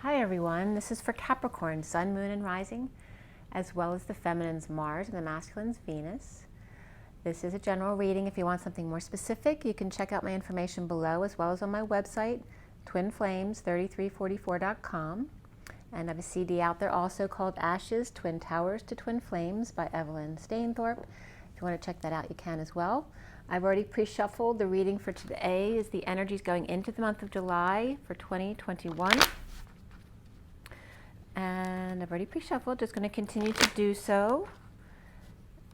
Hi everyone, this is for Capricorn, Sun, Moon, and Rising, as well as the feminine's Mars and the masculine's Venus. This is a general reading. If you want something more specific, you can check out my information below, as well as on my website, twinflames3344.com. And I have a CD out there also called Ashes, Twin Towers to Twin Flames by Evelyn Stainthorpe. If you want to check that out, you can as well. I've already pre-shuffled. The reading for today is the energies going into the month of July for 2021. And I've already pre-shuffled, just going to continue to do so.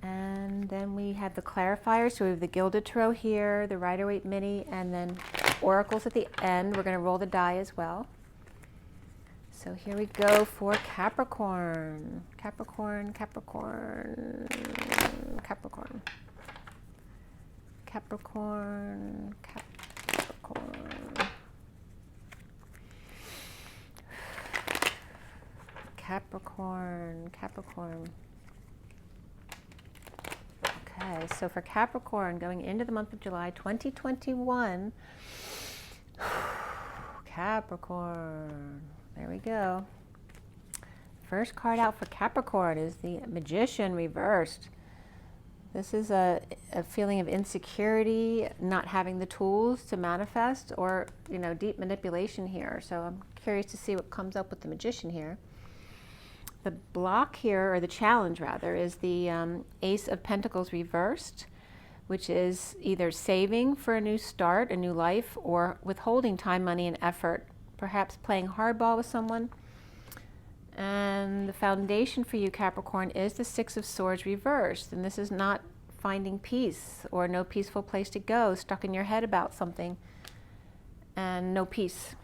And then we have the clarifiers. So we have the Gilded Tarot here, the Rider-Waite Mini, and then oracles at the end. We're going to roll the die as well. So here we go for Capricorn. Capricorn, Capricorn, Capricorn. Capricorn, Capricorn. Capricorn, Capricorn. Okay, so for Capricorn, going into the month of July 2021, Capricorn, there we go. First card out for Capricorn is the Magician reversed. This is a feeling of insecurity, not having the tools to manifest, or, deep manipulation here. So I'm curious to see what comes up with the Magician here. The block here, or the challenge rather, is the Ace of Pentacles reversed, which is either saving for a new start, a new life, or withholding time, money, and effort, perhaps playing hardball with someone. And the foundation for you, Capricorn, is the Six of Swords reversed. And this is not finding peace or no peaceful place to go, stuck in your head about something and no peace.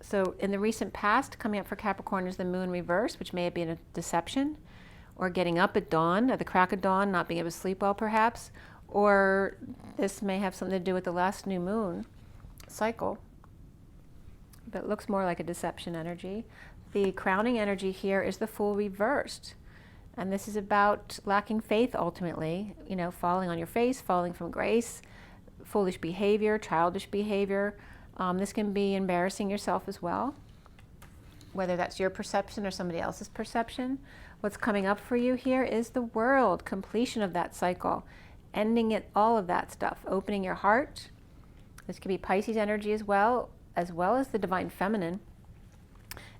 So in the recent past, coming up for Capricorn is the Moon reverse, which may have been a deception, or getting up at dawn, at the crack of dawn, not being able to sleep well perhaps, or this may have something to do with the last new moon cycle, but it looks more like a deception energy. The crowning energy here is the Fool reversed, and this is about lacking faith ultimately, falling on your face, falling from grace, foolish behavior, childish behavior. This can be embarrassing yourself as well, whether that's your perception or somebody else's perception. What's coming up for you here is the World, completion of that cycle, ending it, all of that stuff, opening your heart. This could be Pisces energy as well as the Divine Feminine.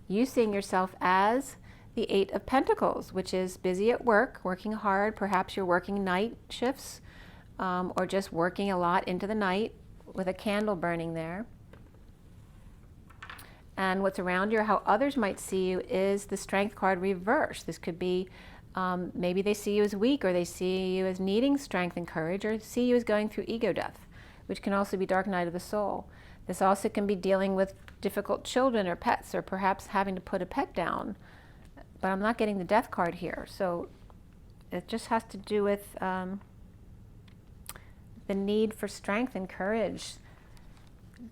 You seeing yourself as the Eight of Pentacles, which is busy at work, working hard. Perhaps you're working night shifts, or just working a lot into the night with a candle burning there. And what's around you, or how others might see you, is the Strength card reversed. This could be, maybe they see you as weak, or they see you as needing strength and courage, or see you as going through ego death, which can also be dark night of the soul. This also can be dealing with difficult children or pets, or perhaps having to put a pet down. But I'm not getting the Death card here. So it just has to do with the need for strength and courage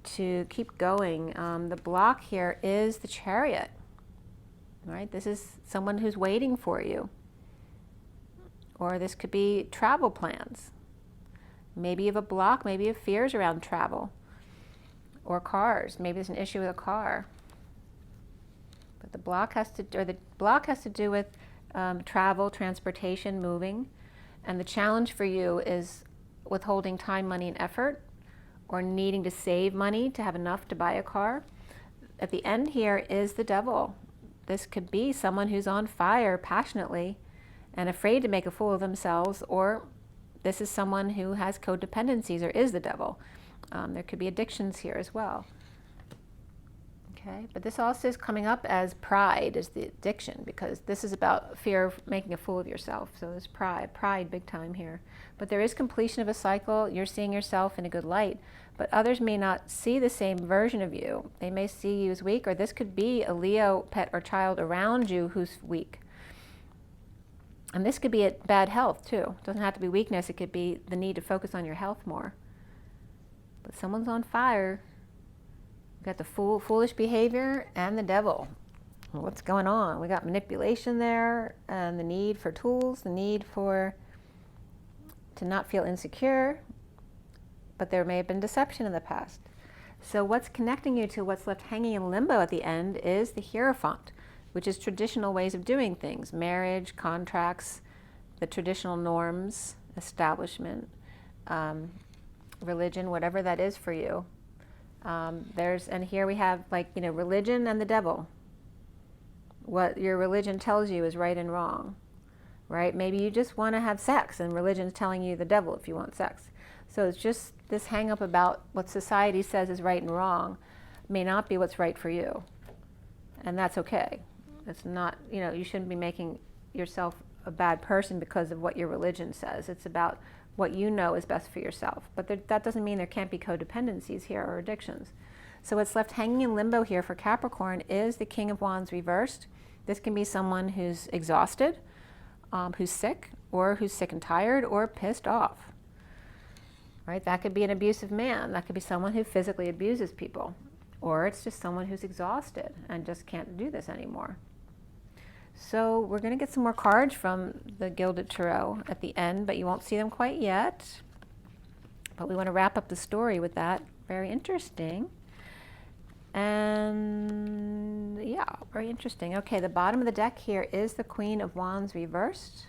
to keep going. The block here is the Chariot, right? This is someone who's waiting for you. Or this could be travel plans. Maybe you have a block, maybe you have fears around travel. Or cars. Maybe there's an issue with a car. But the block has to do with travel, transportation, moving. And the challenge for you is withholding time, money, and effort, or needing to save money to have enough to buy a car. At the end here is the Devil. This could be someone who's on fire passionately and afraid to make a fool of themselves, or this is someone who has codependencies or is the devil. There could be addictions here as well. Okay, but this also is coming up as pride, as the addiction, because this is about fear of making a fool of yourself. So there's pride big time here. But there is completion of a cycle. You're seeing yourself in a good light, but others may not see the same version of you. They may see you as weak, or this could be a Leo pet or child around you who's weak. And this could be at bad health too. It doesn't have to be weakness. It could be the need to focus on your health more. But someone's on fire. We've got the foolish behavior and the devil. What's going on? We got manipulation there, and the need for tools, the need to not feel insecure, but there may have been deception in the past. So what's connecting you to what's left hanging in limbo at the end is the Hierophant, which is traditional ways of doing things, marriage, contracts, the traditional norms, establishment, religion, whatever that is for you. And here we have, like, you know, religion and the devil. What your religion tells you is right and wrong, right? Maybe you just want to have sex and religion's telling you the devil if you want sex. So it's just this hang up about what society says is right and wrong may not be what's right for you. And that's okay. It's not, you know, you shouldn't be making yourself a bad person because of what your religion says. It's about what you know is best for yourself. But that doesn't mean there can't be codependencies here or addictions. So what's left hanging in limbo here for Capricorn is the King of Wands reversed. This can be someone who's exhausted, who's sick and tired, or pissed off. Right? That could be an abusive man. That could be someone who physically abuses people. Or it's just someone who's exhausted and just can't do this anymore. So we're going to get some more cards from the Gilded Tarot at the end, but you won't see them quite yet. But we want to wrap up the story with that. Very interesting. And yeah, very interesting. Okay, the bottom of the deck here is the Queen of Wands reversed.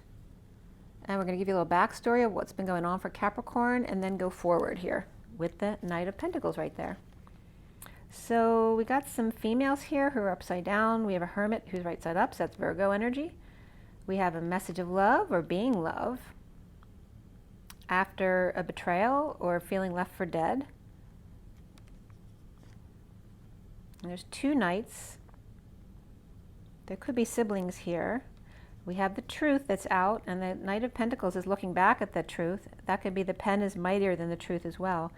And we're going to give you a little backstory of what's been going on for Capricorn and then go forward here with the Knight of Pentacles right there. So we got some females here who are upside down. We have a Hermit who's right side up, so that's Virgo energy. We have a message of love or being love after a betrayal or feeling left for dead. And there's two Knights. There could be siblings here. We have the Truth that's out, and the Knight of Pentacles is looking back at the truth. That could be the pen is mightier than the truth as well.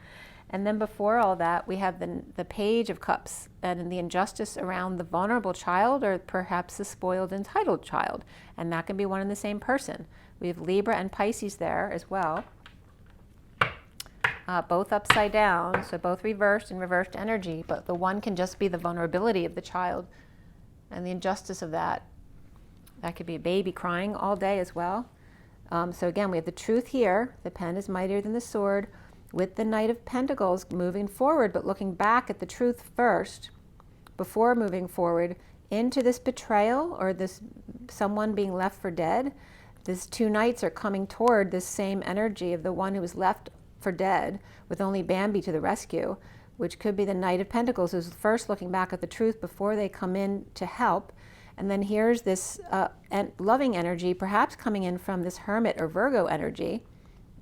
And then before all that, we have the Page of Cups and the injustice around the vulnerable child or perhaps the spoiled, entitled child. And that can be one and the same person. We have Libra and Pisces there as well. Both upside down, so both reversed and reversed energy. But the one can just be the vulnerability of the child and the injustice of that. That could be a baby crying all day as well. So again, we have the Truth here. The pen is mightier than the sword, with the Knight of Pentacles moving forward, but looking back at the truth first before moving forward into this betrayal or this someone being left for dead. These two Knights are coming toward this same energy of the one who was left for dead with only Bambi to the rescue, which could be the Knight of Pentacles who's first looking back at the truth before they come in to help. And then here's this loving energy, perhaps coming in from this Hermit or Virgo energy,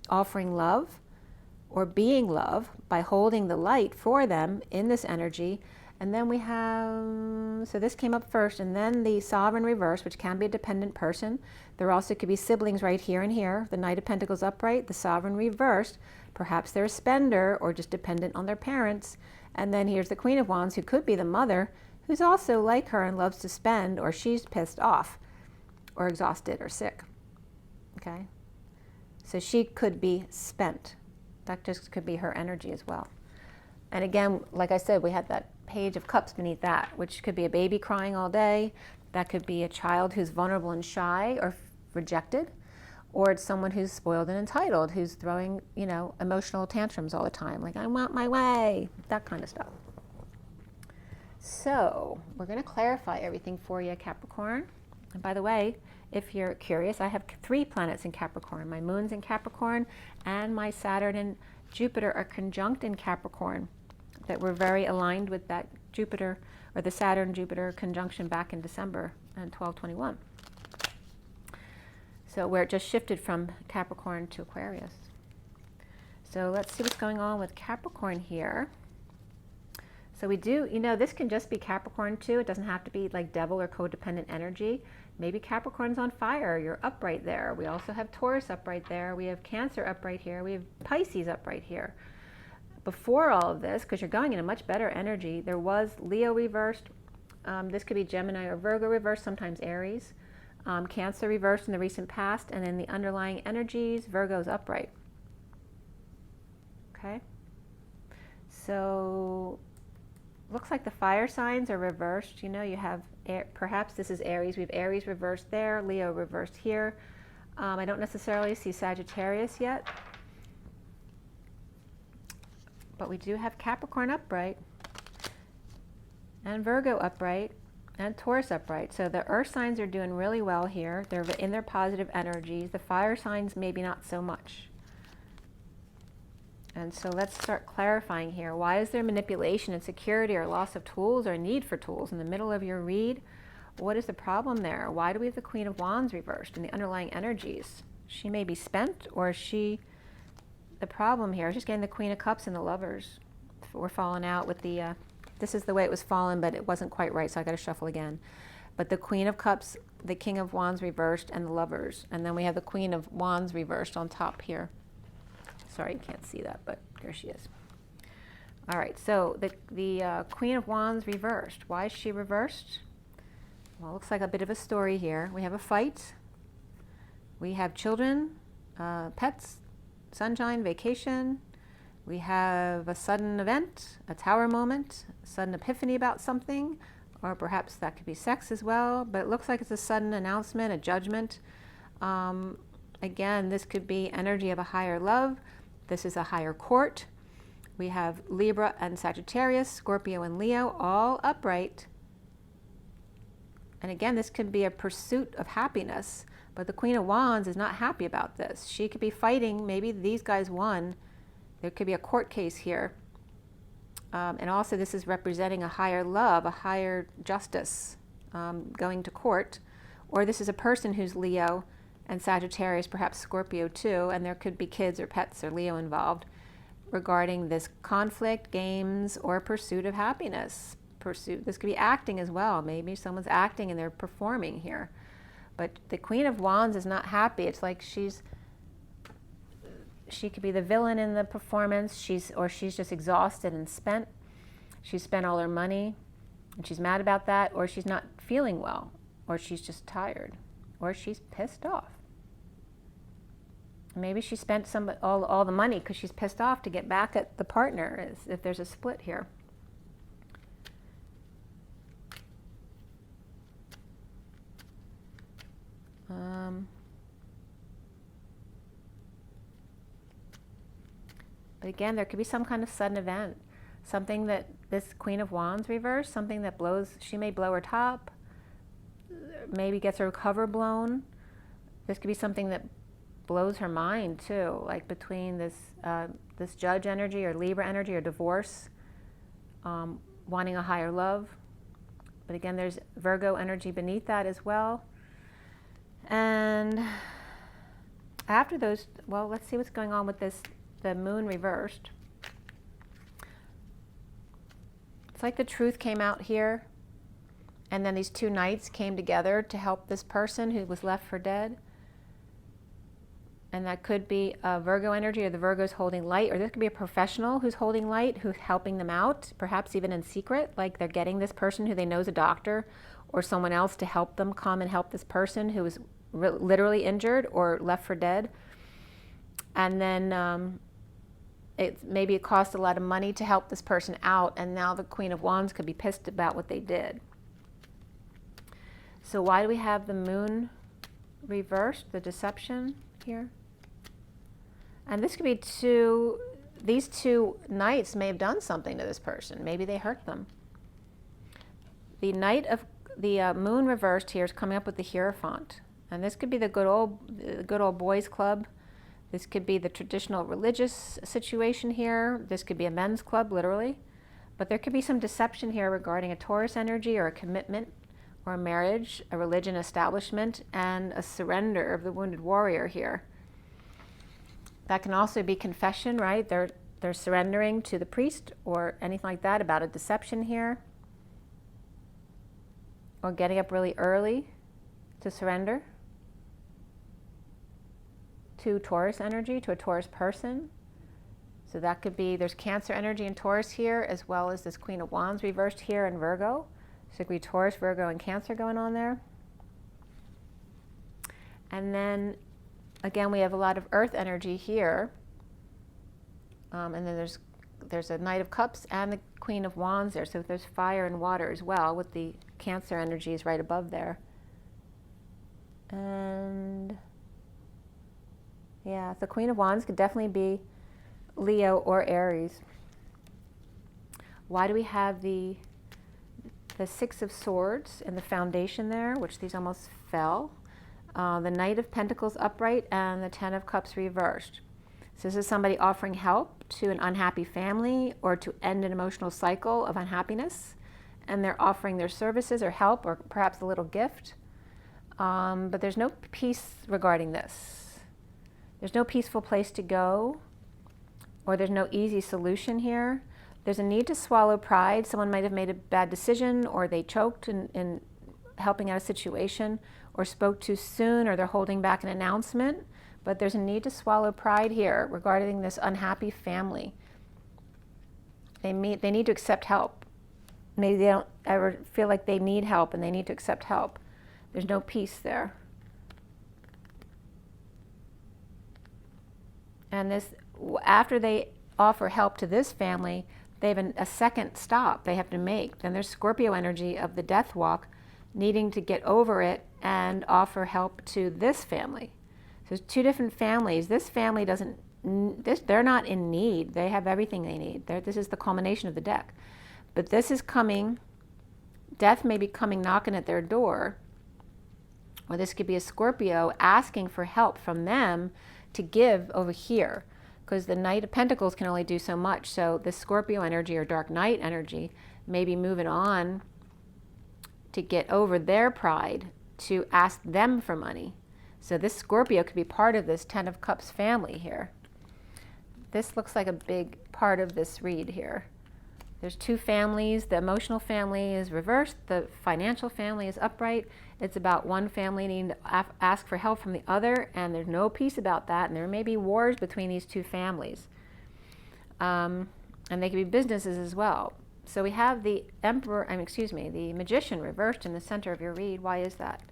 offering love or being love by holding the light for them in this energy. And then we have, so this came up first, and then the Sovereign reverse, which can be a dependent person. There also could be siblings right here and here. The Knight of Pentacles upright, the Sovereign reversed. Perhaps they're a spender or just dependent on their parents. And then here's the Queen of Wands, who could be the mother, who's also like her and loves to spend, or she's pissed off or exhausted or sick. Okay? So she could be spent. That just could be her energy as well. And again, like I said, we had that Page of Cups beneath that, which could be a baby crying all day. That could be a child who's vulnerable and shy or rejected. Or it's someone who's spoiled and entitled, who's throwing, you know, emotional tantrums all the time. Like, I want my way, that kind of stuff. So we're going to clarify everything for you, Capricorn. And by the way, if you're curious, I have 3 planets in Capricorn. My moon's in Capricorn, and my Saturn and Jupiter are conjunct in Capricorn. That we're very aligned with that Jupiter, or the Saturn-Jupiter conjunction back in December and 12/21. So where it just shifted from Capricorn to Aquarius. So let's see what's going on with Capricorn here. So we do, you know, this can just be Capricorn too. It doesn't have to be like devil or codependent energy. Maybe Capricorn's on fire. You're upright there. We also have Taurus upright there. We have Cancer upright here. We have Pisces upright here. Before all of this, because you're going in a much better energy, there was Leo reversed. This could be Gemini or Virgo reversed, sometimes Aries. Cancer reversed in the recent past, and in the underlying energies, Virgo's upright. Okay? So looks like the fire signs are reversed. You know, you have, perhaps this is Aries. We have Aries reversed there, Leo reversed here. I don't necessarily see Sagittarius yet. But we do have Capricorn upright, and Virgo upright, and Taurus upright. So the earth signs are doing really well here. They're in their positive energies. The fire signs maybe not so much. And so let's start clarifying here. Why is there manipulation, insecurity, or loss of tools, or need for tools in the middle of your read? What is the problem there? Why do we have the Queen of Wands reversed in the underlying energies? She may be spent, or is she the problem here? I was just getting the Queen of Cups and the Lovers. We're falling out with the, this is the way it was fallen, but it wasn't quite right, so I got to shuffle again. But the Queen of Cups, the King of Wands reversed, and the Lovers. And then we have the Queen of Wands reversed on top here. Sorry, you can't see that, but there she is. All right, so the Queen of Wands reversed. Why is she reversed? Well, it looks like a bit of a story here. We have a fight. We have children, pets, sunshine, vacation. We have a sudden event, a tower moment, a sudden epiphany about something, or perhaps that could be sex as well, but it looks like it's a sudden announcement, a judgment. Again, this could be energy of a higher love. This is a higher court. We have Libra and Sagittarius, Scorpio and Leo, all upright. And again, this could be a pursuit of happiness, but the Queen of Wands is not happy about this. She could be fighting, maybe these guys won. There could be a court case here. And also this is representing a higher love, a higher justice going to court. Or this is a person who's Leo and Sagittarius, perhaps Scorpio too, and there could be kids or pets or Leo involved regarding this conflict, games, or pursuit of happiness. This could be acting as well. Maybe someone's acting and they're performing here. But the Queen of Wands is not happy. It's like she could be the villain in the performance, or she's just exhausted and spent. She's spent all her money and she's mad about that, or she's not feeling well, or she's just tired, or she's pissed off. Maybe she spent all the money because she's pissed off to get back at the partner, if there's a split here. But again, there could be some kind of sudden event, something that this Queen of Wands reversed, something that she may blow her top, maybe gets her cover blown. This could be something that blows her mind too, like between this Judge energy or Libra energy or divorce, wanting a higher love. But again, there's Virgo energy beneath that as well. And after those, well, let's see what's going on with the moon reversed. It's like the truth came out here, and then these two knights came together to help this person who was left for dead. And that could be a Virgo energy, or the Virgo's holding light, or this could be a professional who's holding light, who's helping them out, perhaps even in secret, like they're getting this person who they know is a doctor or someone else to help them come and help this person who was literally injured or left for dead. And then maybe it cost a lot of money to help this person out, and now the Queen of Wands could be pissed about what they did. So why do we have the moon reversed, the deception here? And this could be these two knights may have done something to this person. Maybe they hurt them. The moon reversed here is coming up with the Hierophant. And this could be the good old boys club. This could be the traditional religious situation here. This could be a men's club, literally. But there could be some deception here regarding a Taurus energy or a commitment or a marriage, a religion establishment, and a surrender of the wounded warrior here. That can also be confession, right? They're surrendering to the priest or anything like that about a deception here. Or getting up really early to surrender to Taurus energy, to a Taurus person. So that could be, there's Cancer energy in Taurus here, as well as this Queen of Wands reversed here in Virgo. So it could be Taurus, Virgo, and Cancer going on there. And then, again, we have a lot of Earth energy here. And then there's a Knight of Cups and the Queen of Wands there. So there's fire and water as well, with the Cancer energies right above there. And yeah, the Queen of Wands could definitely be Leo or Aries. Why do we have the Six of Swords in the foundation there, which these almost fell? The Knight of Pentacles upright and the Ten of Cups reversed. So this is somebody offering help to an unhappy family or to end an emotional cycle of unhappiness. And they're offering their services or help or perhaps a little gift. But there's no peace regarding this. There's no peaceful place to go, or there's no easy solution here. There's a need to swallow pride. Someone might have made a bad decision, or they choked in helping out a situation, or spoke too soon, or they're holding back an announcement. But there's a need to swallow pride here regarding this unhappy family. They need to accept help. Maybe they don't ever feel like they need help and they need to accept help. There's no peace there. And this, after they offer help to this family, they have a second stop they have to make. Then there's Scorpio energy of the death walk, needing to get over it and offer help to this family. So there's two different families. This family they're not in need. They have everything they need. This is the culmination of the deck. But this is coming, death may be coming knocking at their door, or this could be a Scorpio asking for help from them to give over here, because the Knight of Pentacles can only do so much. So the Scorpio energy or Dark Knight energy may be moving on to get over their pride to ask them for money. So this Scorpio could be part of this Ten of Cups family here. This looks like a big part of this read here. There's two families. The emotional family is reversed. The financial family is upright. It's about one family needing to ask for help from the other, and there's no peace about that. And there may be wars between these two families. And they could be businesses as well. So we have the the Magician reversed in the center of your read. Why is that?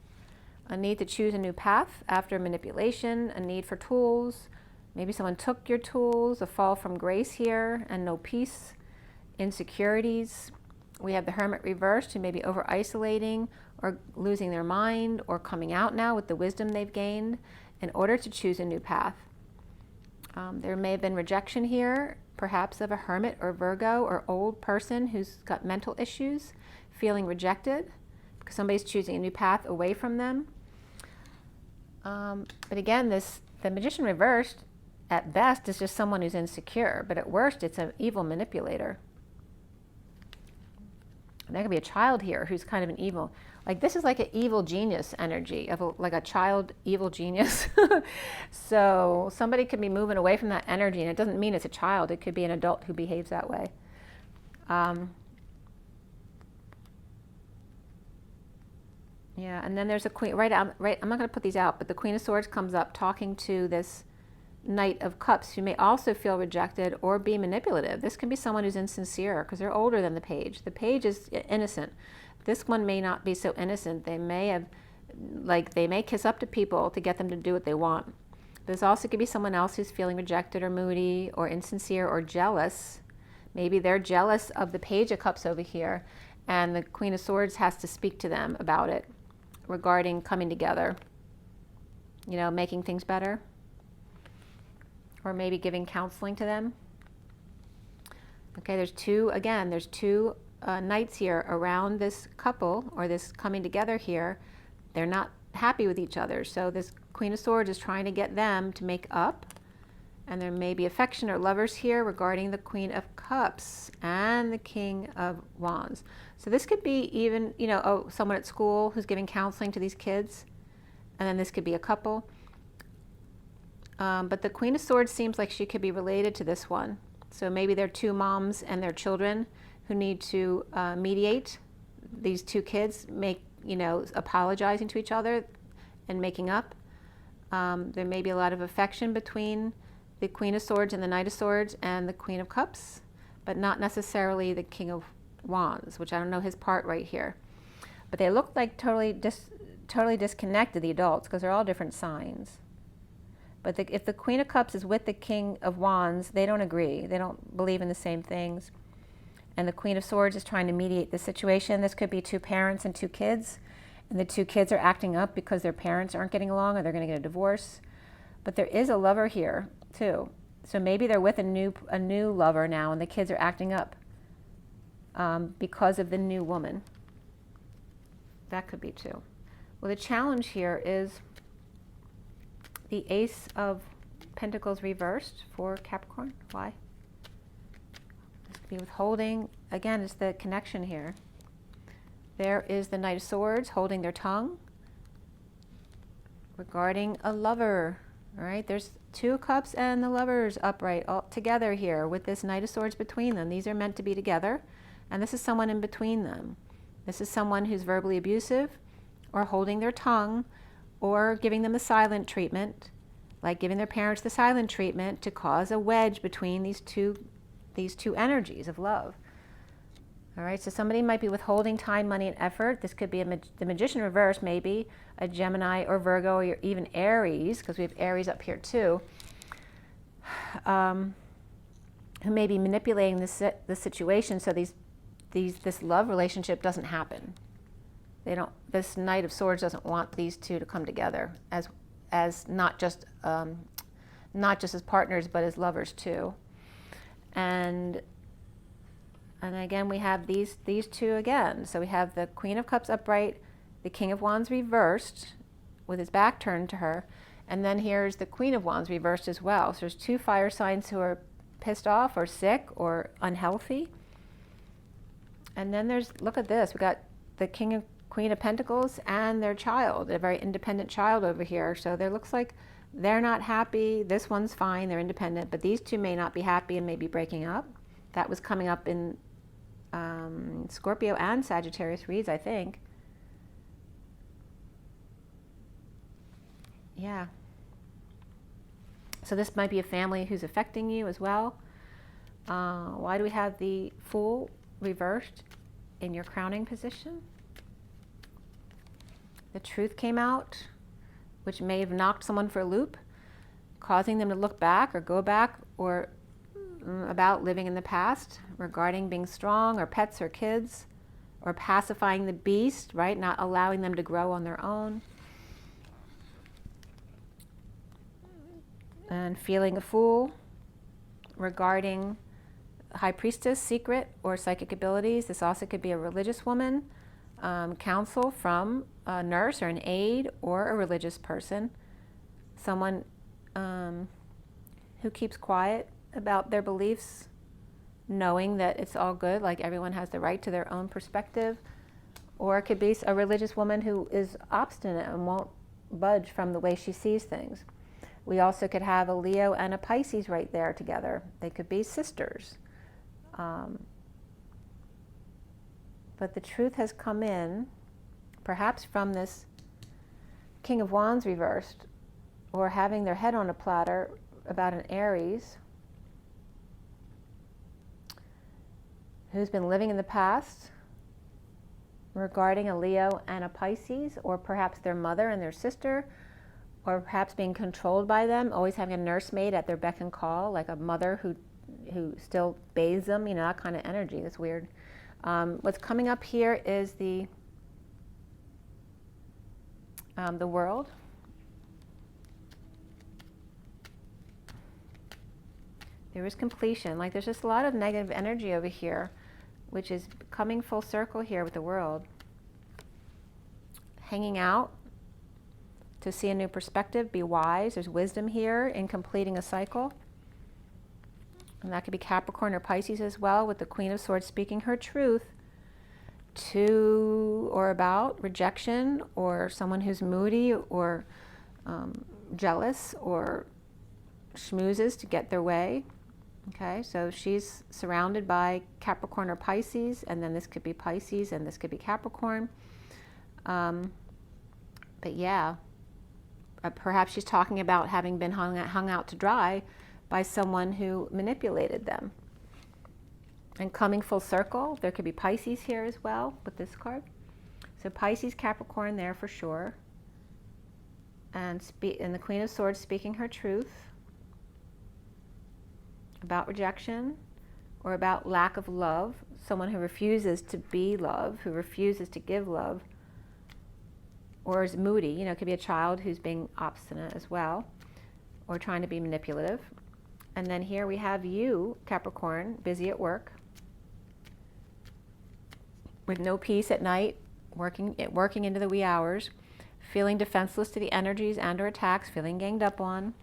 A need to choose a new path after manipulation, a need for tools. Maybe someone took your tools, a fall from grace here, and no peace. Insecurities. We have the Hermit reversed, who may be over-isolating or losing their mind or coming out now with the wisdom they've gained in order to choose a new path. There may have been rejection here, perhaps of a Hermit or Virgo or old person who's got mental issues, feeling rejected because somebody's choosing a new path away from them. But again, the Magician reversed, at best, is just someone who's insecure, but at worst, it's an evil manipulator. There could be a child here who's kind of an evil, like this is like an evil genius energy, of like a child evil genius. So somebody could be moving away from that energy, and it doesn't mean it's a child. It could be an adult who behaves that way. Yeah, and then there's a queen, I'm not going to put these out, but the Queen of Swords comes up talking to this Knight of Cups, who may also feel rejected or be manipulative. This can be someone who's insincere because they're older than the Page. The Page is innocent. This one may not be so innocent. They may kiss up to people to get them to do what they want. This also could be someone else who's feeling rejected or moody or insincere or jealous. Maybe they're jealous of the Page of Cups over here, and the Queen of Swords has to speak to them about it regarding coming together, making things better. Or maybe giving counseling to them. Okay, there's two knights here around this couple, or this coming together here. They're not happy with each other. So this Queen of Swords is trying to get them to make up. And there may be affection or lovers here regarding the Queen of Cups and the King of Wands. So this could be even, someone at school who's giving counseling to these kids. And then this could be a couple. But the Queen of Swords seems like she could be related to this one. So maybe they're two moms and their children who need to mediate. These two kids apologizing to each other and making up. There may be a lot of affection between the Queen of Swords and the Knight of Swords and the Queen of Cups, but not necessarily the King of Wands, which I don't know his part right here. But they look like totally disconnected, the adults, because they're all different signs. But if the Queen of Cups is with the King of Wands, they don't agree. They don't believe in the same things. And the Queen of Swords is trying to mediate the situation. This could be two parents and two kids. And the two kids are acting up because their parents aren't getting along, or they're going to get a divorce. But there is a lover here, too. So maybe they're with a new lover now, and the kids are acting up. because of the new woman. That could be too. Well, the challenge here is the Ace of Pentacles reversed for Capricorn. Why? This could be withholding. Again, it's the connection here. There is the Knight of Swords holding their tongue regarding a lover. All right, there's Two of Cups and the Lovers upright all together here with this Knight of Swords between them. These are meant to be together, and this is someone in between them. This is someone who's verbally abusive or holding their tongue or giving them the silent treatment, like giving their parents the silent treatment to cause a wedge between these two energies of love. All right, so somebody might be withholding time, money, and effort. This could be the Magician reverse, maybe a Gemini or Virgo or even Aries, because we have Aries up here too, who may be manipulating the situation so this love relationship doesn't happen. This Knight of Swords doesn't want these two to come together as not just as partners, but as lovers too. And again, we have these two again. So we have the Queen of Cups upright, the King of Wands reversed with his back turned to her, and then here's the Queen of Wands reversed as well. So there's two fire signs who are pissed off or sick or unhealthy. And then look at this, we got the Queen of Pentacles and their child, a very independent child over here. So there looks like they're not happy. This one's fine, they're independent, but these two may not be happy and may be breaking up. That was coming up in Scorpio and Sagittarius reads, I think. Yeah. So this might be a family who's affecting you as well. Why do we have the Fool reversed in your crowning position? The Truth came out, which may have knocked someone for a loop, causing them to look back or go back or about living in the past regarding being strong or pets or kids or pacifying the beast, right? Not allowing them to grow on their own. And feeling a fool regarding High Priestess, secret or psychic abilities. This also could be a religious woman, counsel from a nurse or an aide or a religious person, someone who keeps quiet about their beliefs, knowing that it's all good, like everyone has the right to their own perspective. Or it could be a religious woman who is obstinate and won't budge from the way she sees things. We also could have a Leo and a Pisces right there together. They could be sisters. But the Truth has come in, perhaps from this King of Wands reversed, or having their head on a platter about an Aries who's been living in the past regarding a Leo and a Pisces, or perhaps their mother and their sister, or perhaps being controlled by them, always having a nursemaid at their beck and call, like a mother who still bathes them, that kind of energy. That's weird. What's coming up here is the World. There is completion. Like there's just a lot of negative energy over here, which is coming full circle here with the World. Hanging out to see a new perspective, be wise. There's wisdom here in completing a cycle. And that could be Capricorn or Pisces as well, with the Queen of Swords speaking her truth to or about rejection or someone who's moody or jealous or schmoozes to get their way. Okay, so she's surrounded by Capricorn or Pisces, and then this could be Pisces and this could be Capricorn. But yeah, perhaps she's talking about having been hung out to dry by someone who manipulated them. And coming full circle, there could be Pisces here as well with this card. So Pisces, Capricorn there for sure. And the Queen of Swords speaking her truth about rejection or about lack of love. Someone who refuses to be love, who refuses to give love, or is moody. It could be a child who's being obstinate as well, or trying to be manipulative. And then here we have you, Capricorn, busy at work, with no peace at night, working into the wee hours, feeling defenseless to the energies and or attacks, feeling ganged up on,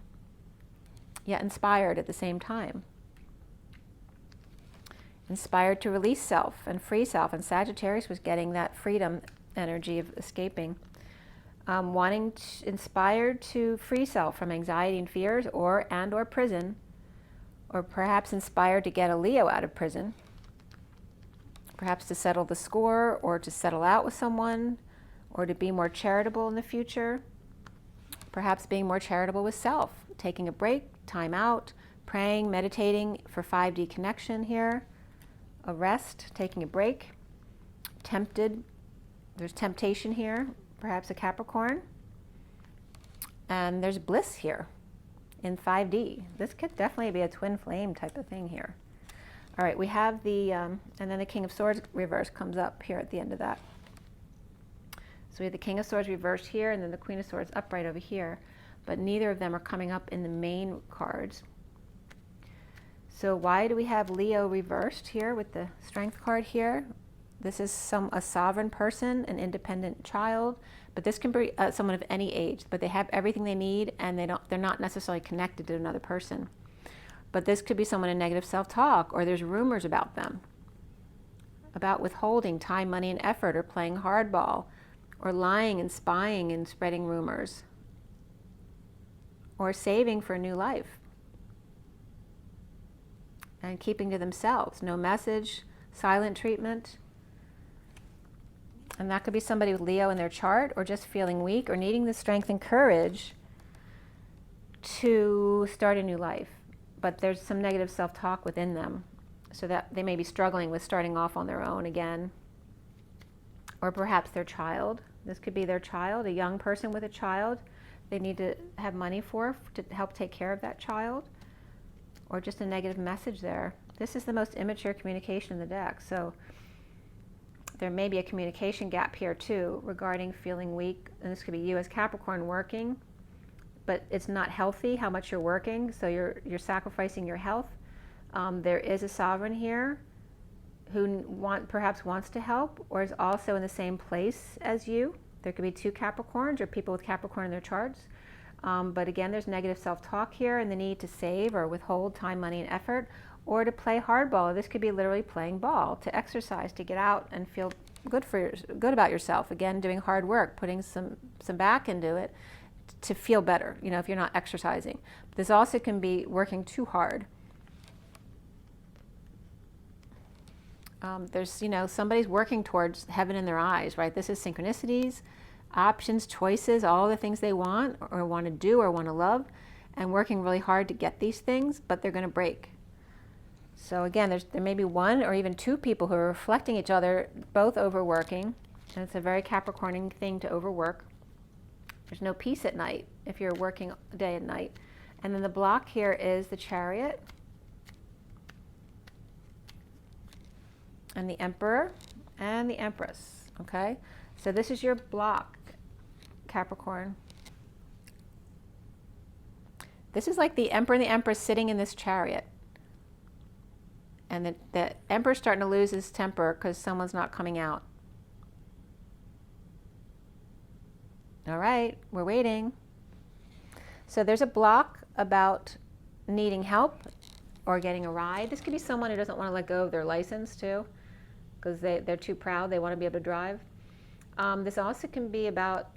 yet inspired at the same time. Inspired to release self and free self, and Sagittarius was getting that freedom energy of escaping. Inspired to free self from anxiety and fears or prison, or perhaps inspired to get a Leo out of prison, perhaps to settle the score or to settle out with someone, or to be more charitable in the future, perhaps being more charitable with self, taking a break, time out, praying, meditating for 5D connection here, a rest, taking a break, tempted, there's temptation here, perhaps a Capricorn, and there's bliss here in 5D. This could definitely be a twin flame type of thing here. All right, we have the, and then the King of Swords reverse comes up here at the end of that. So we have the King of Swords reversed here, and then the Queen of Swords upright over here, but neither of them are coming up in the main cards. So why do we have Leo reversed here with the Strength card here? This is a sovereign person, an independent child, but this can be someone of any age, but they have everything they need, and they're not necessarily connected to another person. But this could be someone in negative self-talk, or there's rumors about them, about withholding time, money, and effort, or playing hardball, or lying and spying and spreading rumors, or saving for a new life, and keeping to themselves. No message, silent treatment. And that could be somebody with Leo in their chart, or just feeling weak, or needing the strength and courage to start a new life. But there's some negative self-talk within them, so that they may be struggling with starting off on their own again. Or perhaps their child. This could be their child, a young person with a child they need to have money to help take care of that child, or just a negative message there. This is the most immature communication in the deck, so there may be a communication gap here too regarding feeling weak, and this could be you as Capricorn working, but it's not healthy how much you're working, so you're sacrificing your health. There is a sovereign here who perhaps wants to help, or is also in the same place as you. There could be two Capricorns or people with Capricorn in their charts. But again, there's negative self-talk here, and the need to save or withhold time, money, and effort, or to play hardball. This could be literally playing ball, to exercise, to get out and feel good about yourself. Again, doing hard work, putting some back into it to feel better, if you're not exercising. This also can be working too hard. There's, somebody's working towards heaven in their eyes, right? This is synchronicities, options, choices, all the things they want or want to do or want to love, and working really hard to get these things, but they're going to break. So again, there may be one or even two people who are reflecting each other, both overworking, and it's a very Capricornian thing to overwork. There's no peace at night if you're working day and night. And then the block here is the Chariot, and the Emperor, and the Empress, okay? So this is your block, Capricorn. This is like the Emperor and the Empress sitting in this chariot. And the Emperor's starting to lose his temper because someone's not coming out. All right, we're waiting. So there's a block about needing help or getting a ride. This could be someone who doesn't want to let go of their license too, because they're too proud, they want to be able to drive. This also can be about,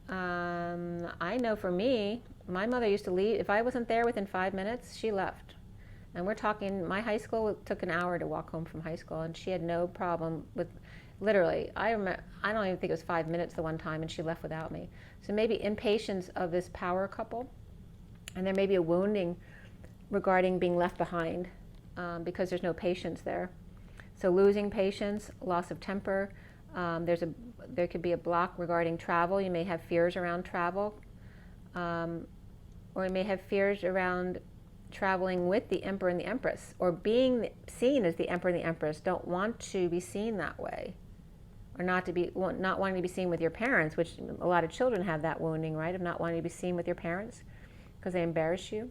I know for me, my mother used to leave. If I wasn't there within 5 minutes, she left. And we're talking, my high school, it took an hour to walk home from high school, and she had no problem with, literally, I don't even think it was 5 minutes the one time, and she left without me. So maybe impatience of this power couple, and there may be a wounding regarding being left behind because there's no patience there. So losing patience, loss of temper. There could be a block regarding travel. You may have fears around travel, or you may have fears around traveling with the Emperor and the Empress, or being seen as the Emperor and the Empress. Don't want to be seen that way, or not wanting to be seen with your parents, which a lot of children have that wounding, right, of not wanting to be seen with your parents because they embarrass you.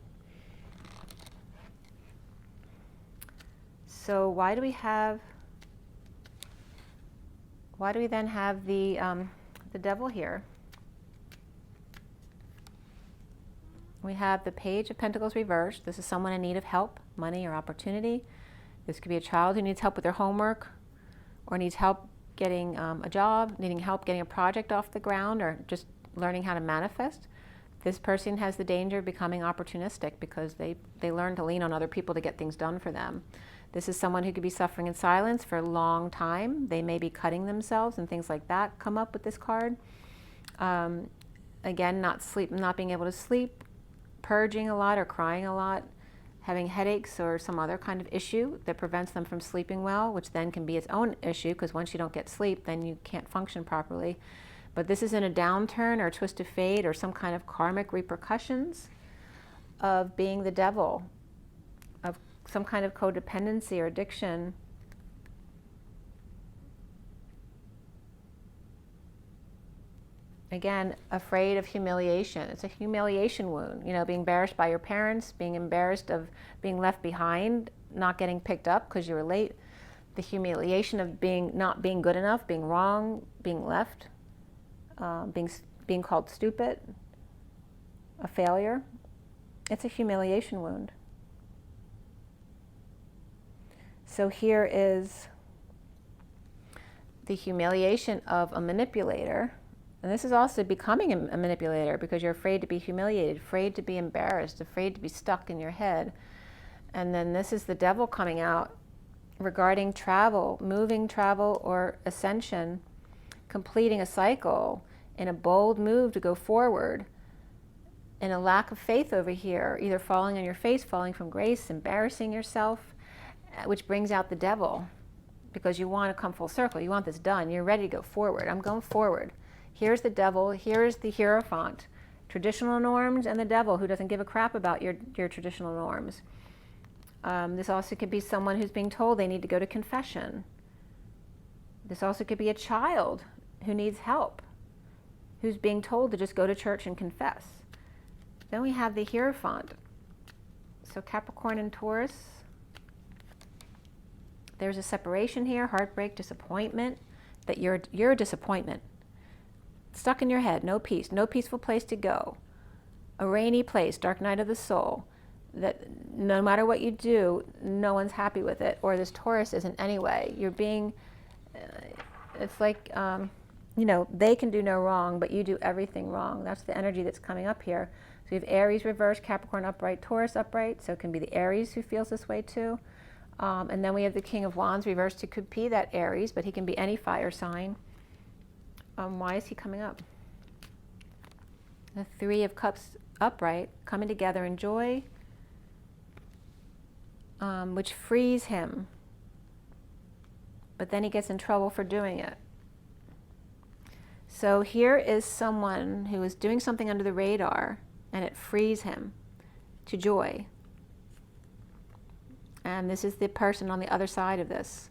So why do we have Why do we then have the devil here? We have the Page of Pentacles reversed. This is someone in need of help, money, or opportunity. This could be a child who needs help with their homework, or needs help getting a job, needing help getting a project off the ground, or just learning how to manifest. This person has the danger of becoming opportunistic because they learn to lean on other people to get things done for them. This is someone who could be suffering in silence for a long time. They may be cutting themselves and things like that come up with this card. Again, not being able to sleep, purging a lot or crying a lot, having headaches or some other kind of issue that prevents them from sleeping well, which then can be its own issue because once you don't get sleep, then you can't function properly. But this is in a downturn or a twist of fate or some kind of karmic repercussions of being the devil, of some kind of codependency or addiction. Again, afraid of humiliation. It's a humiliation wound, you know, being embarrassed by your parents, being embarrassed of being left behind, not getting picked up because you were late. The humiliation of not being good enough, being wrong, being left, being called stupid, a failure. It's a humiliation wound. So here is the humiliation of a manipulator. And this is also becoming a manipulator because you're afraid to be humiliated, afraid to be embarrassed, afraid to be stuck in your head. And then this is the devil coming out regarding travel, moving travel or ascension, completing a cycle in a bold move to go forward, in a lack of faith over here, either falling on your face, falling from grace, embarrassing yourself, which brings out the devil because you want to come full circle. You want this done. You're ready to go forward. I'm going forward. Here's the devil, here's the Hierophant. Traditional norms and the devil who doesn't give a crap about your traditional norms. This also could be someone who's being told they need to go to confession. This also could be a child who needs help, who's being told to just go to church and confess. Then we have the Hierophant. So Capricorn and Taurus. There's a separation here, heartbreak, disappointment, that you're a disappointment. Stuck in your head, no peace, no peaceful place to go. A rainy place, dark night of the soul, that no matter what you do, no one's happy with it, or this Taurus isn't anyway. You're being, it's like, you know, they can do no wrong, but you do everything wrong. That's the energy that's coming up here. So you have Aries reversed, Capricorn upright, Taurus upright, so it can be the Aries who feels this way too. And then we have the King of Wands reversed. It could be that Aries, but he can be any fire sign. Why is he coming up? The Three of Cups upright, coming together in joy, which frees him. But then he gets in trouble for doing it. So here is someone who is doing something under the radar, and it frees him to joy. And this is the person on the other side of this.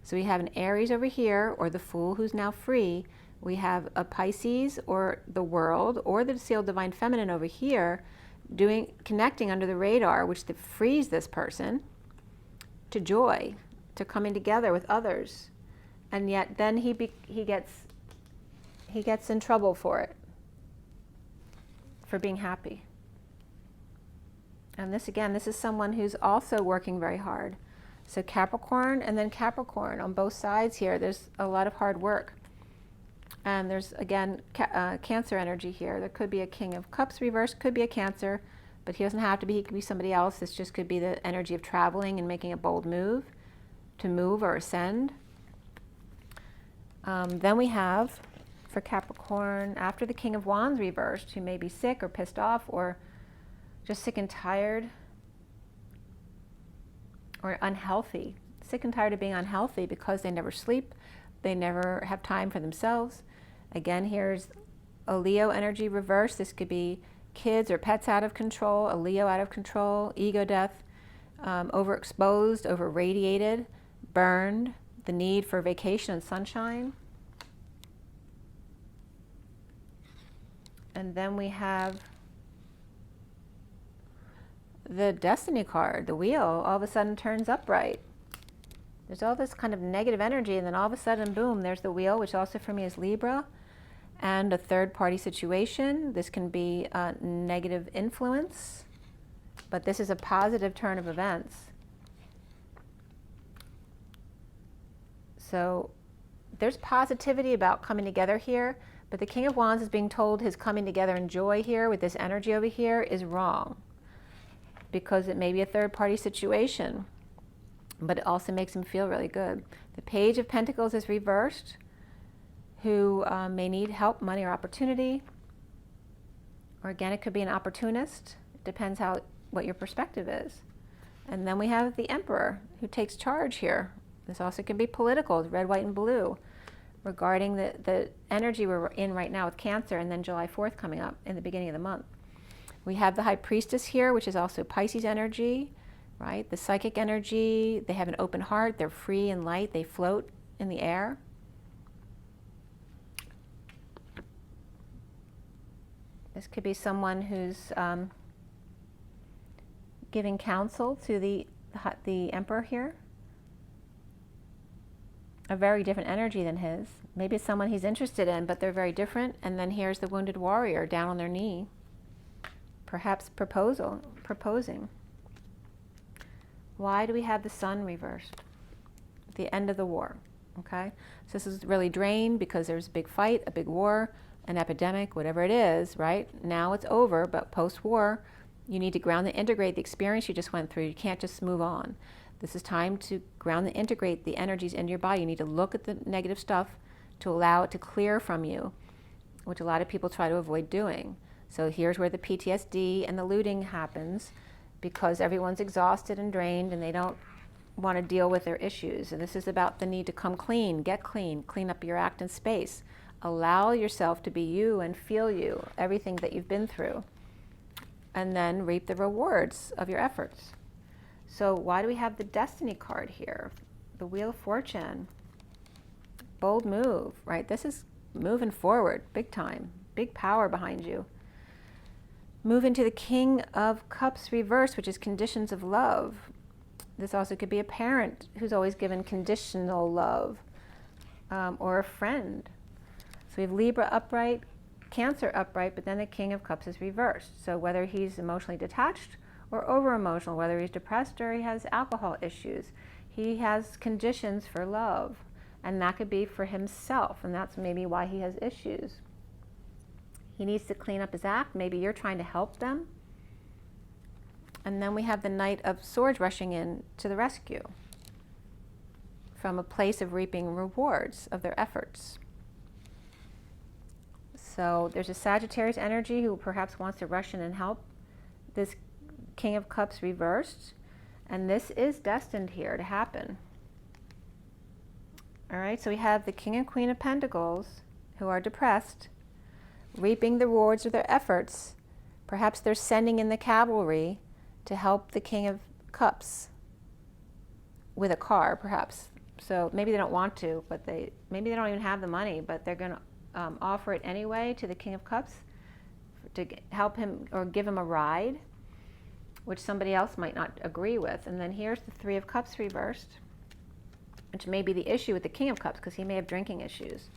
So we have an Aries over here, or the Fool who's now free. We have a Pisces, or the World, or the Sealed Divine Feminine over here, connecting under the radar, which frees this person to joy, to coming together with others. And yet then he gets in trouble for it, for being happy. And this, again, this is someone who's also working very hard. So Capricorn and then Capricorn on both sides here. There's a lot of hard work. And there's, again, Cancer energy here. There could be a King of Cups reversed, could be a Cancer, but he doesn't have to be. He could be somebody else. This just could be the energy of traveling and making a bold move, to move or ascend. Then we have, for Capricorn, after the King of Wands reversed, who may be sick or pissed off or just sick and tired or unhealthy. Sick and tired of being unhealthy because they never sleep. They never have time for themselves. Again, here's a Leo energy reverse. This could be kids or pets out of control, a Leo out of control, ego death, overexposed, over-radiated, burned, the need for vacation and sunshine. And then we have the Destiny card, the wheel, all of a sudden turns upright. There's all this kind of negative energy, and then all of a sudden, boom, there's the wheel, which also for me is Libra, and a third-party situation. This can be a negative influence, but this is a positive turn of events. So there's positivity about coming together here, but the King of Wands is being told his coming together in joy here with this energy over here is wrong, because it may be a third-party situation, but it also makes him feel really good. The Page of Pentacles is reversed, who may need help, money, or opportunity. Or again, it could be an opportunist. It depends what your perspective is. And then we have the Emperor, who takes charge here. This also can be political, red, white, and blue, regarding the energy we're in right now with Cancer, and then July 4th coming up in the beginning of the month. We have the High Priestess here, which is also Pisces energy, right? The psychic energy, they have an open heart, they're free and light, they float in the air. This could be someone who's giving counsel to the Emperor here. A very different energy than his. Maybe it's someone he's interested in, but they're very different. And then here's the Wounded Warrior down on their knee, perhaps proposing. Why do we have the Sun reversed? The end of the war, okay? So this is really drained because there's a big fight, a big war, an epidemic, whatever it is, right? Now it's over, but post-war, you need to ground and integrate the experience you just went through. You can't just move on. This is time to ground and integrate the energies into your body. You need to look at the negative stuff to allow it to clear from you, which a lot of people try to avoid doing. So here's where the PTSD and the looting happens, because everyone's exhausted and drained and they don't want to deal with their issues. And this is about the need to come clean, get clean, clean up your act and space. Allow yourself to be you and feel you, everything that you've been through, and then reap the rewards of your efforts. So why do we have the Destiny card here? The Wheel of Fortune. Bold move, right? This is moving forward, big time, big power behind you. Move into the King of Cups reverse, which is conditions of love. This also could be a parent who's always given conditional love, or a friend. So we have Libra upright, Cancer upright, but then the King of Cups is reversed. So whether he's emotionally detached or over-emotional, whether he's depressed or he has alcohol issues, he has conditions for love. And that could be for himself, and that's maybe why he has issues. He needs to clean up his act. Maybe you're trying to help them. And then we have the Knight of Swords rushing in to the rescue from a place of reaping rewards of their efforts. So there's a Sagittarius energy who perhaps wants to rush in and help this King of Cups reversed. And this is destined here to happen. All right, so we have the King and Queen of Pentacles who are depressed, reaping the rewards of their efforts. Perhaps they're sending in the cavalry to help the King of Cups with a car, perhaps. So maybe they don't want to, but maybe they don't even have the money, but they're going to offer it anyway to the King of Cups to help him or give him a ride, which somebody else might not agree with. And then here's the Three of Cups reversed, which may be the issue with the King of Cups, because he may have drinking issues.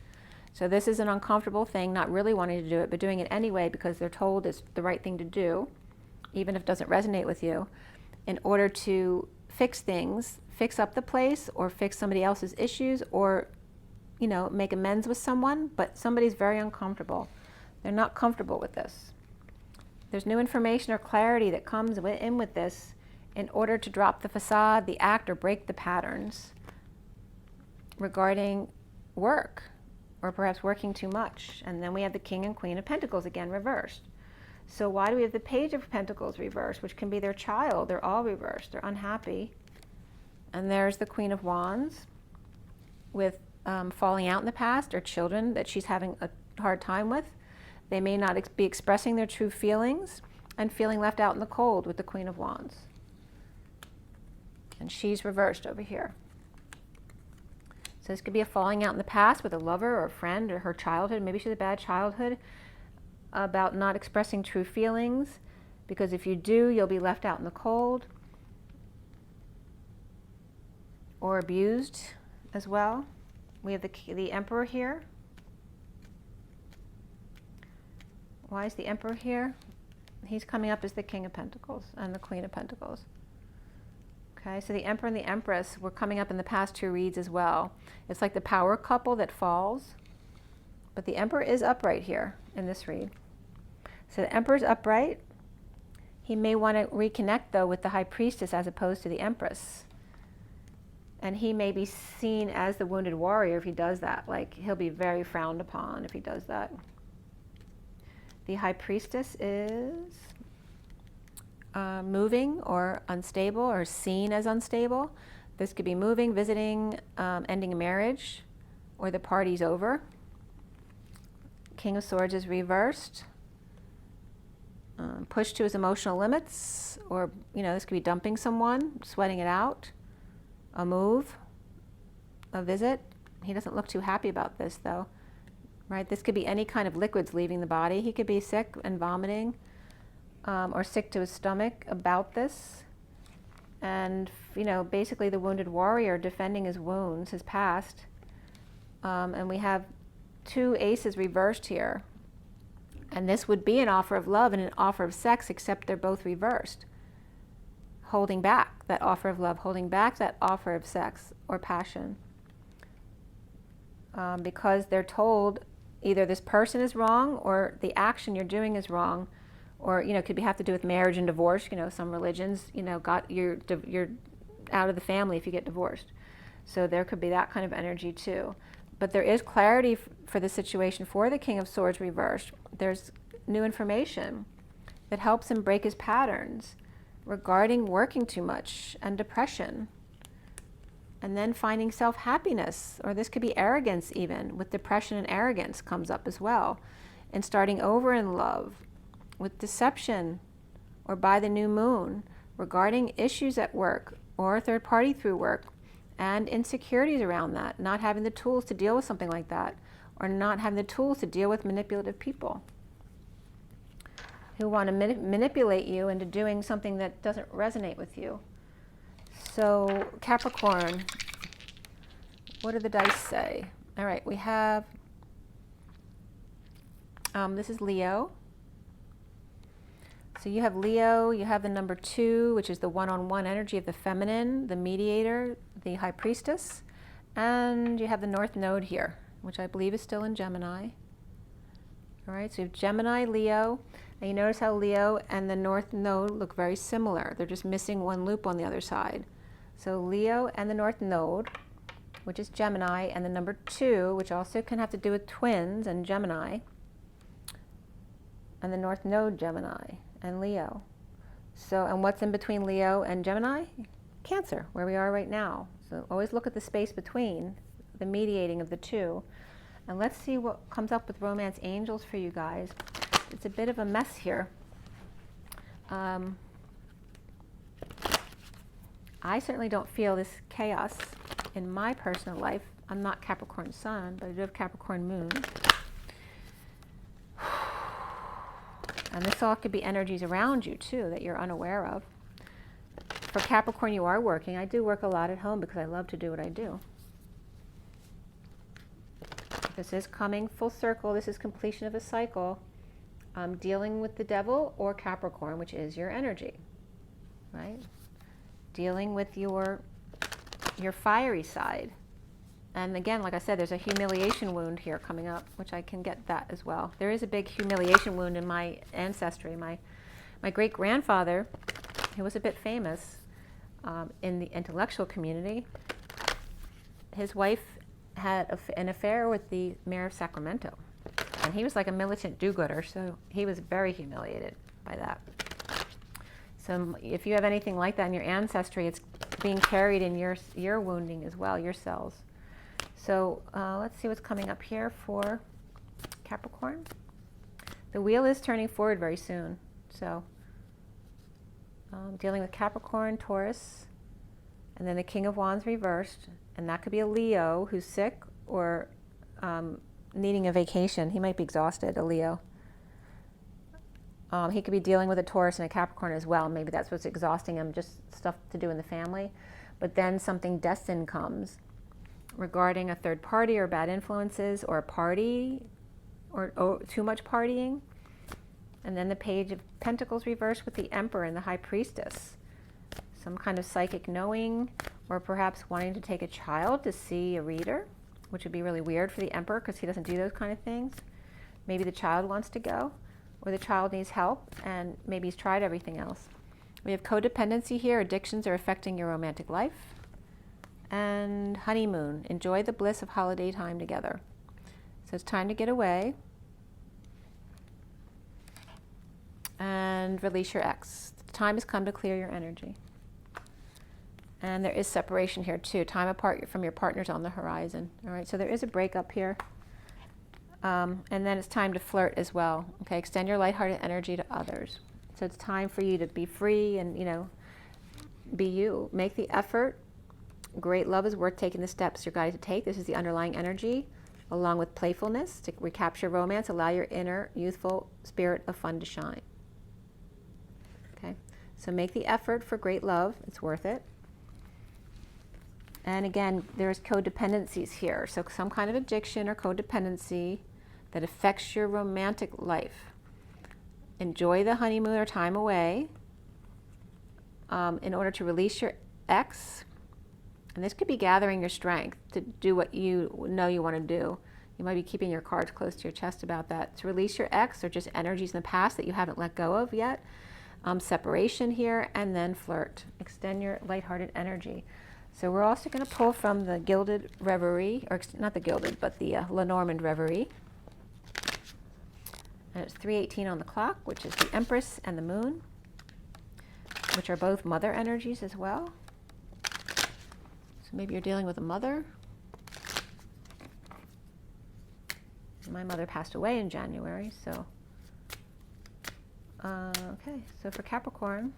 So this is an uncomfortable thing, not really wanting to do it, but doing it anyway because they're told it's the right thing to do, even if it doesn't resonate with you, in order to fix things, fix up the place, or fix somebody else's issues, or, you know, make amends with someone, but somebody's very uncomfortable. They're not comfortable with this. There's new information or clarity that comes in with this in order to drop the facade, the act, or break the patterns regarding work, or perhaps working too much. And then we have the King and Queen of Pentacles again reversed. So why do we have the Page of Pentacles reversed, which can be their child? They're all reversed. They're unhappy. And there's the Queen of Wands with falling out in the past, or children that she's having a hard time with. They may not be expressing their true feelings and feeling left out in the cold with the Queen of Wands. And she's reversed over here. So this could be a falling out in the past with a lover or a friend, or her childhood. Maybe she had a bad childhood, about not expressing true feelings, because if you do, you'll be left out in the cold. or abused as well. We have the Emperor here. Why is the Emperor here? He's coming up as the King of Pentacles and the Queen of Pentacles. Okay, so the Emperor and the Empress were coming up in the past two reads as well. It's like the power couple that falls, but the Emperor is upright here in this read. So the Emperor's upright. He may want to reconnect, though, with the High Priestess as opposed to the Empress. And he may be seen as the wounded warrior if he does that. Like, he'll be very frowned upon if he does that. The High Priestess is moving or unstable or seen as unstable. This could be moving, visiting, ending a marriage, or the party's over. King of Swords is reversed. Pushed to his emotional limits, or, this could be dumping someone, sweating it out, a move, a visit. He doesn't look too happy about this, though, right? This could be any kind of liquids leaving the body. He could be sick and vomiting, or sick to his stomach about this. And, basically the wounded warrior defending his wounds, his past. And we have two aces reversed here. And this would be an offer of love and an offer of sex, except they're both reversed. Holding back that offer of love, holding back that offer of sex or passion. Because they're told either this person is wrong or the action you're doing is wrong. Or, could have to do with marriage and divorce. Some religions, you're out of the family if you get divorced. So there could be that kind of energy too. But there is clarity for the situation for the King of Swords reversed. There's new information that helps him break his patterns regarding working too much and depression. And then finding self-happiness, or this could be arrogance even, with depression and arrogance comes up as well. And starting over in love, with deception, or by the new moon, regarding issues at work, or a third party through work, and insecurities around that, not having the tools to deal with something like that, or not having the tools to deal with manipulative people who want to manipulate you into doing something that doesn't resonate with you. So Capricorn, what do the dice say? All right, we have, this is Leo. So you have Leo, you have the number 2, which is the one-on-one energy of the feminine, the mediator, the High Priestess, and you have the North Node here, which I believe is still in Gemini. All right, so you have Gemini, Leo, and you notice how Leo and the North Node look very similar. They're just missing one loop on the other side. So Leo and the North Node, which is Gemini, and the number 2, which also can have to do with twins and Gemini, and the North Node, Gemini and Leo. So, and what's in between Leo and Gemini? Cancer, where we are right now. So always look at the space between, the mediating of the two. And let's see what comes up with romance angels for you guys. It's a bit of a mess here. I certainly don't feel this chaos in my personal life. I'm not Capricorn Sun, but I do have Capricorn Moon. And this all could be energies around you, too, that you're unaware of. For Capricorn, you are working. I do work a lot at home because I love to do what I do. This is coming full circle. This is completion of a cycle. Dealing with the devil or Capricorn, which is your energy, right? Dealing with your fiery side. And again, like I said, there's a humiliation wound here coming up, which I can get that as well. There is a big humiliation wound in my ancestry. My great-grandfather, he was a bit famous in the intellectual community. His wife had an affair with the mayor of Sacramento. And he was like a militant do-gooder, so he was very humiliated by that. So if you have anything like that in your ancestry, it's being carried in your wounding as well, your cells. So let's see what's coming up here for Capricorn. The wheel is turning forward very soon. So dealing with Capricorn, Taurus, and then the King of Wands reversed. And that could be a Leo who's sick or needing a vacation. He might be exhausted, a Leo. He could be dealing with a Taurus and a Capricorn as well. Maybe that's what's exhausting him, just stuff to do in the family. but then something destined comes regarding a third party or bad influences or a party or too much partying. And then the Page of Pentacles reversed with the Emperor and the High Priestess. Some kind of psychic knowing, or perhaps wanting to take a child to see a reader, which would be really weird for the Emperor because he doesn't do those kind of things. Maybe the child wants to go, or the child needs help, and maybe he's tried everything else. We have codependency here. Addictions are affecting your romantic life. And honeymoon. Enjoy the bliss of holiday time together. So it's time to get away and release your ex. The time has come to clear your energy. And there is separation here too. Time apart from your partners on the horizon. All right, so there is a breakup here. And then it's time to flirt as well. Okay, extend your lighthearted energy to others. So it's time for you to be free and, you know, be you. Make the effort. Great love is worth taking the steps you're guided to take. This is the underlying energy, along with playfulness to recapture romance. Allow your inner youthful spirit of fun to shine. Okay, so make the effort for great love. It's worth it. And again, there's codependencies here. So some kind of addiction or codependency that affects your romantic life. Enjoy the honeymoon or time away in order to release your ex. And this could be gathering your strength to do what you know you want to do. You might be keeping your cards close to your chest about that. To release your ex or just energies in the past that you haven't let go of yet. Separation here, and then flirt. Extend your lighthearted energy. So we're also going to pull from the Gilded Reverie, or not the Gilded, but the Lenormand Reverie. And it's 3:18 on the clock, which is the Empress and the Moon, which are both mother energies as well. So maybe you're dealing with a mother. My mother passed away in January, so. Okay, so for Capricorn.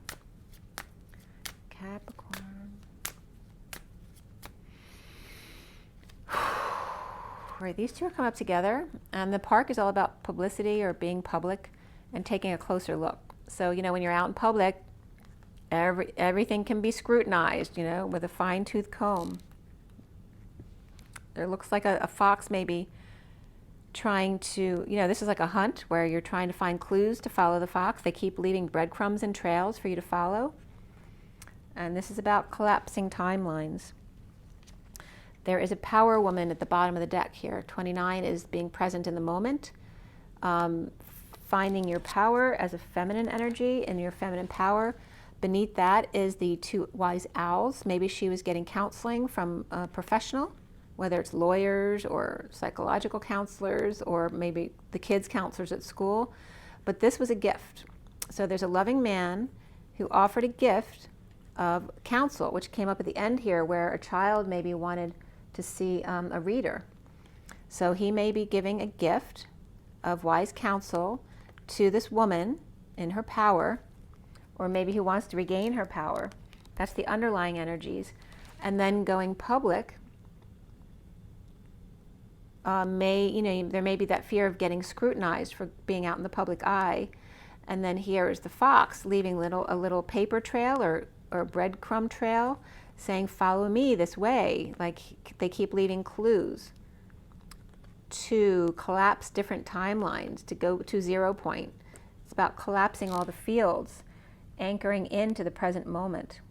Right, these two are coming up together, and the park is all about publicity or being public and taking a closer look. So, you know, when you're out in public, everything can be scrutinized, you know, with a fine-tooth comb. There looks like a fox maybe trying to, you know, this is like a hunt where you're trying to find clues to follow the fox. They keep leaving breadcrumbs and trails for you to follow. And this is about collapsing timelines. There is a power woman at the bottom of the deck here. 29 is being present in the moment. Finding your power as a feminine energy and your feminine power. Beneath that is the two wise owls. Maybe she was getting counseling from a professional, whether it's lawyers or psychological counselors or maybe the kids' counselors at school. But this was a gift. So there's a loving man who offered a gift of counsel, which came up at the end here, where a child maybe wanted to see a reader. So he may be giving a gift of wise counsel to this woman in her power, or maybe he wants to regain her power. That's the underlying energies. And then going public there may be that fear of getting scrutinized for being out in the public eye. And then here is the fox leaving a little paper trail or breadcrumb trail saying, follow me this way. Like they keep leaving clues to collapse different timelines, to go to 0 point. It's about collapsing all the fields, anchoring into the present moment.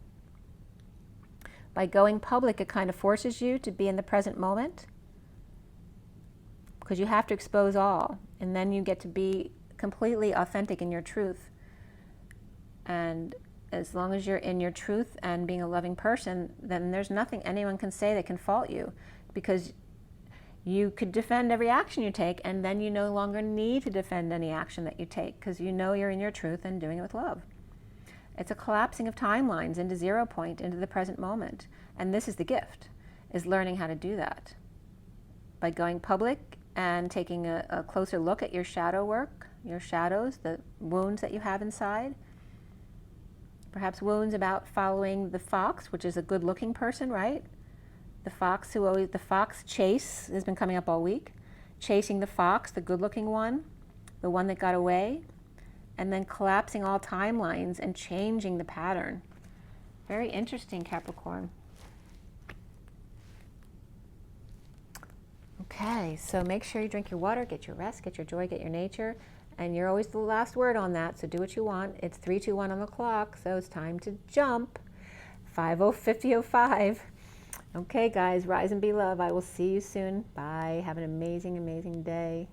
By going public, it kind of forces you to be in the present moment because you have to expose all, and then you get to be completely authentic in your truth. And as long as you're in your truth and being a loving person, then there's nothing anyone can say that can fault you, because you could defend every action you take, and then you no longer need to defend any action that you take because you know you're in your truth and doing it with love. It's a collapsing of timelines into 0 point, into the present moment. And this is the gift, is learning how to do that. By going public and taking a closer look at your shadow work, your shadows, the wounds that you have inside. Perhaps wounds about following the fox, which is a good-looking person, right? The fox chase has been coming up all week. Chasing the fox, the good-looking one, the one that got away, and then collapsing all timelines and changing the pattern. Very interesting, Capricorn. Okay, so make sure you drink your water, get your rest, get your joy, get your nature, and you're always the last word on that, so do what you want. It's 3, 2, 1 on the clock, so it's time to jump. 50-50-05. Okay, guys, rise and be love. I will see you soon. Bye. Have an amazing, amazing day.